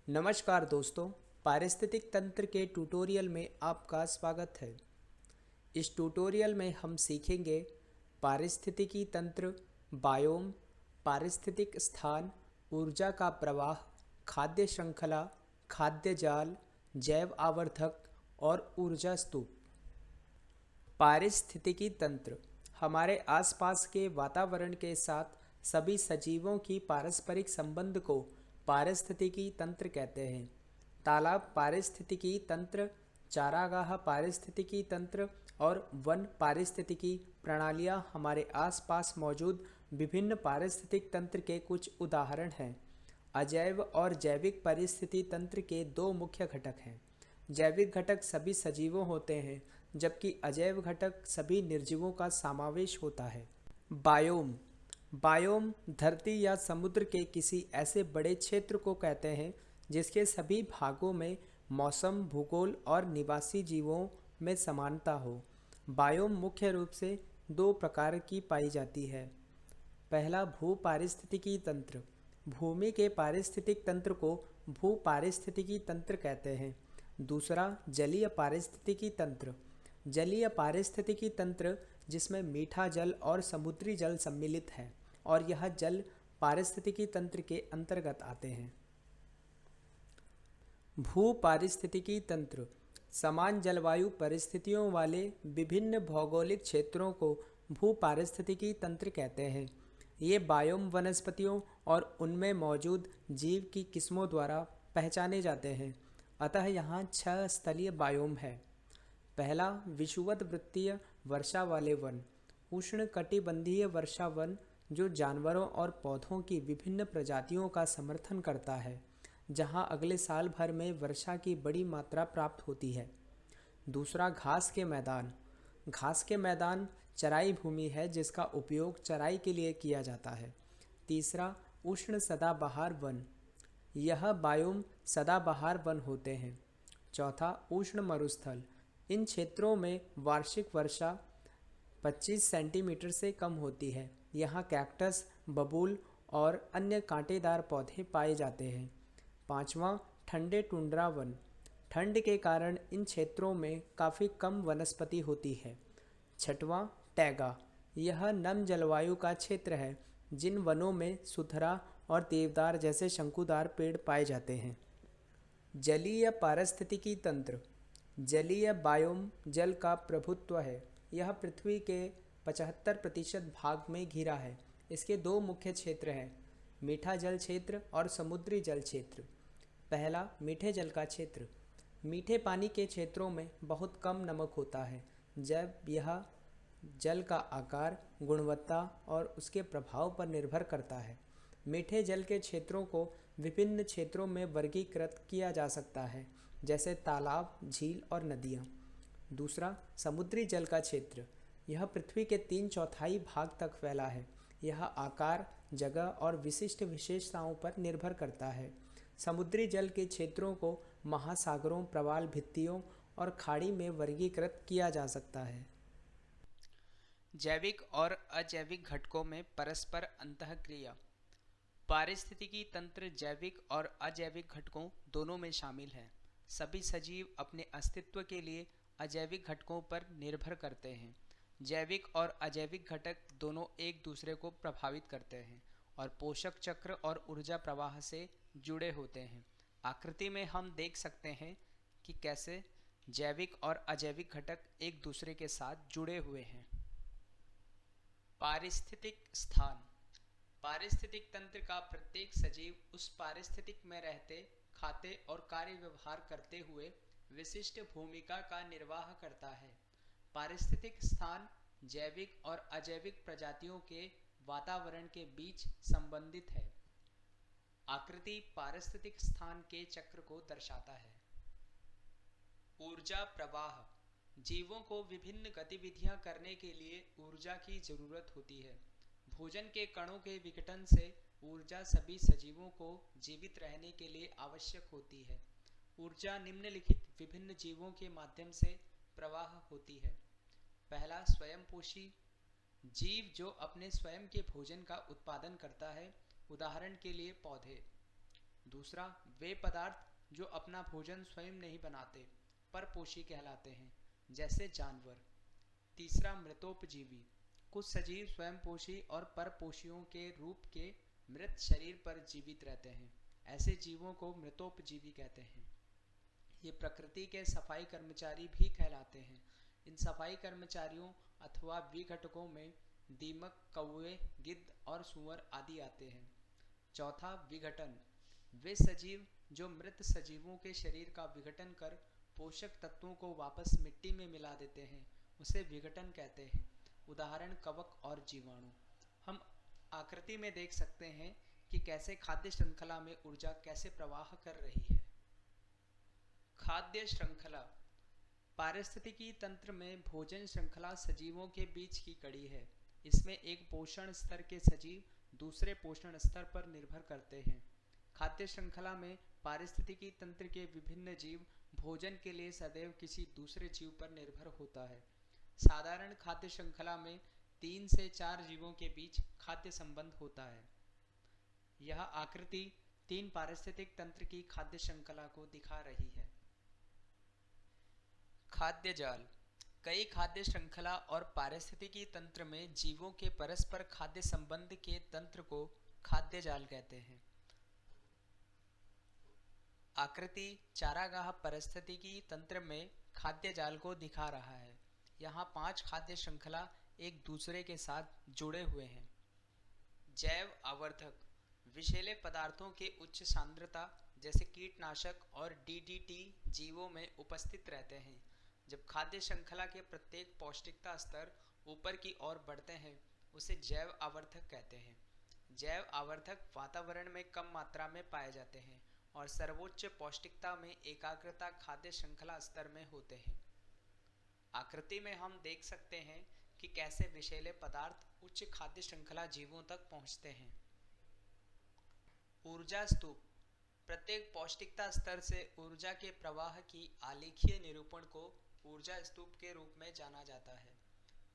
नमस्कार दोस्तों, पारिस्थितिक तंत्र के ट्यूटोरियल में आपका स्वागत है। इस ट्यूटोरियल में हम सीखेंगे पारिस्थितिकी तंत्र, बायोम, पारिस्थितिक स्थान, ऊर्जा का प्रवाह, खाद्य श्रृंखला, खाद्य जाल, जैव आवर्धक और ऊर्जा स्तूप। पारिस्थितिकी तंत्र हमारे आसपास के वातावरण के साथ सभी सजीवों की पारस्परिक संबंध को पारिस्थितिकी तंत्र कहते हैं। तालाब पारिस्थितिकी तंत्र, चारागाह पारिस्थितिकी तंत्र और वन पारिस्थितिकी प्रणालियाँ हमारे आसपास मौजूद विभिन्न पारिस्थितिक तंत्र के कुछ उदाहरण हैं। अजैव और जैविक पारिस्थितिकी तंत्र के दो मुख्य घटक हैं। जैविक घटक सभी सजीवों होते हैं, जबकि अजैव घटक सभी निर्जीवों का समावेश होता है। बायोम बायोम धरती या समुद्र के किसी ऐसे बड़े क्षेत्र को कहते हैं जिसके सभी भागों में मौसम, भूगोल और निवासी जीवों में समानता हो। बायोम मुख्य रूप से दो प्रकार की पाई जाती है। पहला, भू पारिस्थितिकी तंत्र। भूमि के पारिस्थितिक तंत्र को भू पारिस्थितिकी तंत्र कहते हैं। दूसरा, जलीय पारिस्थितिकी तंत्र। जलीय पारिस्थितिकी तंत्र जिसमें मीठा जल और समुद्री जल सम्मिलित है और यह जल पारिस्थितिकी तंत्र के अंतर्गत आते हैं। भू पारिस्थितिकी तंत्र समान जलवायु परिस्थितियों वाले विभिन्न भौगोलिक क्षेत्रों को भू पारिस्थितिकी तंत्र कहते हैं। ये बायोम वनस्पतियों और उनमें मौजूद जीव की किस्मों द्वारा पहचाने जाते हैं। अतः यहाँ 6 स्थलीय बायोम है। पहला, विषुवत वृत्तीय वर्षा वाले वन। उष्ण कटिबंधीय वर्षा वन जो जानवरों और पौधों की विभिन्न प्रजातियों का समर्थन करता है, जहाँ अगले साल भर में वर्षा की बड़ी मात्रा प्राप्त होती है। दूसरा, घास के मैदान। घास के मैदान चराई भूमि है जिसका उपयोग चराई के लिए किया जाता है। तीसरा, उष्ण सदाबहार वन। यह बायोम सदाबहार वन होते हैं। चौथा, उष्ण मरुस्थल। इन क्षेत्रों में वार्षिक वर्षा 25 सेंटीमीटर से कम होती है। यहाँ कैक्टस, बबूल और अन्य कांटेदार पौधे पाए जाते हैं। पांचवा, ठंडे टुंड्रा वन। ठंड के कारण इन क्षेत्रों में काफ़ी कम वनस्पति होती है। छठवां, टैगा। यह नम जलवायु का क्षेत्र है जिन वनों में सुथरा और देवदार जैसे शंकुदार पेड़ पाए जाते हैं। जलीय पारिस्थितिकी तंत्र। जलीय बायोम जल का प्रभुत्व है। यह पृथ्वी के 75% भाग में घिरा है। इसके दो मुख्य क्षेत्र हैं, मीठा जल क्षेत्र और समुद्री जल क्षेत्र। पहला, मीठे जल का क्षेत्र। मीठे पानी के क्षेत्रों में बहुत कम नमक होता है। जब यह जल का आकार, गुणवत्ता और उसके प्रभाव पर निर्भर करता है। मीठे जल के क्षेत्रों को विभिन्न क्षेत्रों में वर्गीकृत किया जा सकता है, जैसे तालाब, झील और नदियाँ। दूसरा, समुद्री जल का क्षेत्र। यह पृथ्वी के 3/4 भाग तक फैला है। यह आकार, जगह और विशिष्ट विशेषताओं पर निर्भर करता है। समुद्री जल के क्षेत्रों को महासागरों, प्रवाल भित्तियों और खाड़ी में वर्गीकृत किया जा सकता है। जैविक और अजैविक घटकों में परस्पर अंतःक्रिया। पारिस्थितिकी तंत्र जैविक और अजैविक घटकों दोनों में शामिल है। सभी सजीव अपने अस्तित्व के लिए अजैविक घटकों पर निर्भर करते हैं। जैविक और अजैविक घटक दोनों एक दूसरे को प्रभावित करते हैं और पोषक चक्र और ऊर्जा प्रवाह से जुड़े होते हैं। आकृति में हम देख सकते हैं कि कैसे जैविक और अजैविक घटक एक दूसरे के साथ जुड़े हुए हैं। पारिस्थितिक स्थान। पारिस्थितिक तंत्र का प्रत्येक सजीव उस पारिस्थितिक में रहते, खाते और कार्य व्यवहार करते हुए विशिष्ट भूमिका का निर्वाह करता है। पारिस्थितिक स्थान जैविक और अजैविक प्रजातियों के वातावरण के बीच संबंधित है। आकृति पारिस्थितिक स्थान के चक्र को दर्शाता है। ऊर्जा प्रवाह। जीवों को विभिन्न गतिविधियां करने के लिए ऊर्जा की जरूरत होती है। भोजन के कणों के विघटन से ऊर्जा सभी सजीवों को जीवित रहने के लिए आवश्यक होती है। ऊर्जा निम्नलिखित विभिन्न जीवों के माध्यम से प्रवाह होती है। पहला, स्वयंपोषी जीव जो अपने स्वयं के भोजन का उत्पादन करता है, उदाहरण के लिए पौधे। दूसरा, वे पदार्थ जो अपना भोजन स्वयं नहीं बनाते परपोषी कहलाते हैं, जैसे जानवर। तीसरा, मृतोपजीवी। कुछ सजीव स्वयंपोषी और परपोषियों के रूप के मृत शरीर पर जीवित रहते हैं। ऐसे जीवों को मृतोपजीवी कहते हैं। ये प्रकृति के सफाई कर्मचारी भी कहलाते हैं। इन सफाई कर्मचारियों अथवा विघटकों में दीमक, कौवे, गिद्ध और सूअर आदि आते हैं। चौथा, विघटन। वे सजीव जो मृत सजीवों के शरीर का विघटन कर पोषक तत्वों को वापस मिट्टी में मिला देते हैं, उसे विघटन कहते हैं। उदाहरण, कवक और जीवाणु। हम आकृति में देख सकते हैं कि कैसे खाद्य श्रृंखला में ऊर्जा कैसे प्रवाह कर रही है। खाद्य श्रृंखला। पारिस्थितिकी तंत्र में भोजन श्रृंखला सजीवों के बीच की कड़ी है। इसमें एक पोषण स्तर के सजीव दूसरे पोषण स्तर पर निर्भर करते हैं। खाद्य श्रृंखला में पारिस्थितिकी तंत्र के विभिन्न जीव भोजन के लिए सदैव किसी दूसरे जीव पर निर्भर होता है। साधारण खाद्य श्रृंखला में 3 से 4 जीवों के बीच खाद्य संबंध होता है। यह आकृति 3 पारिस्थितिक तंत्र की खाद्य श्रृंखला को दिखा रही है। खाद्य जाल। कई खाद्य श्रृंखला और पारिस्थितिकी तंत्र में जीवों के परस्पर खाद्य संबंध के तंत्र को खाद्य जाल कहते हैं। आकृति चारागाह पारिस्थितिकी तंत्र में खाद्य जाल को दिखा रहा है। यहाँ 5 खाद्य श्रृंखला एक दूसरे के साथ जुड़े हुए हैं। जैव आवर्धक। विषैले पदार्थों के उच्च सांद्रता जैसे कीटनाशक और डीडीटी जीवों में उपस्थित रहते हैं। जब खाद्य श्रृंखला के प्रत्येक पौष्टिकता स्तर ऊपर की ओर बढ़ते हैं, उसे जैव आवर्धक कहते हैं। जैव आवर्धक वातावरण में कम मात्रा में पाए जाते हैं और सर्वोच्च पौष्टिकता में एकाग्रता खाद्य श्रृंखला स्तर में होते हैं। आकृति में हम देख सकते हैं कि कैसे विषैले पदार्थ उच्च खाद्य श्रृंखला जीवों तक पहुंचते हैं। ऊर्जा स्तूप। प्रत्येक पौष्टिकता स्तर से ऊर्जा के प्रवाह की आलेखीय निरूपण को ऊर्जा स्तूप के रूप में जाना जाता है।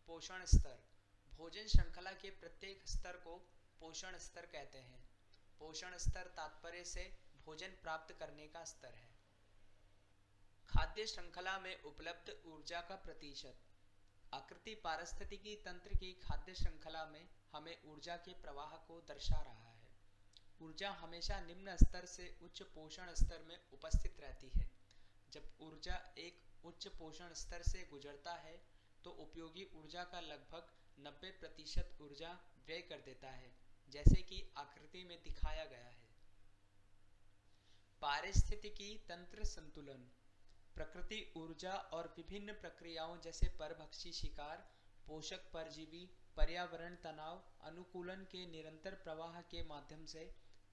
पोषण स्तर। भोजन श्रृंखला के प्रत्येक स्तर को पोषण स्तर कहते हैं। पोषण स्तर तात्पर्य से भोजन प्राप्त करने का स्तर है। खाद्य श्रृंखला में उपलब्ध ऊर्जा का प्रतिशत। आकृति पारिस्थितिकी तंत्र की खाद्य श्रृंखला में हमें ऊर्जा के प्रवाह को दर्शा रहा है। ऊर्जा हमेशा निम्न स्तर से उच्च पोषण स्तर में उपस्थित रहती है। जब ऊर्जा एक उच्च पोषण स्तर से गुजरता है तो उपयोगी ऊर्जा का लगभग 90% ऊर्जा व्यय कर देता है, जैसे कि आकृति में दिखाया गया है। पारिस्थितिकी तंत्र संतुलन। प्रकृति ऊर्जा और विभिन्न प्रक्रियाओं जैसे परभक्षी शिकार, पोषक परजीवी, पर्यावरण तनाव अनुकूलन के निरंतर प्रवाह के माध्यम से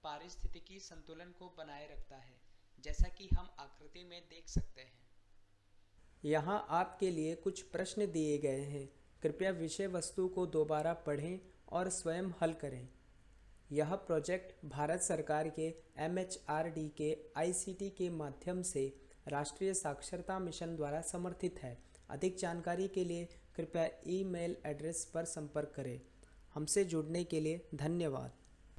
पारिस्थितिकी संतुलन को बनाए रखता है, जैसा कि हम आकृति में देख सकते हैं। यहाँ आपके लिए कुछ प्रश्न दिए गए हैं। कृपया विषय वस्तु को दोबारा पढ़ें और स्वयं हल करें। यह प्रोजेक्ट भारत सरकार के MHRD के ICT के माध्यम से राष्ट्रीय साक्षरता मिशन द्वारा समर्थित है। अधिक जानकारी के लिए कृपया ईमेल एड्रेस पर संपर्क करें। हमसे जुड़ने के लिए धन्यवाद।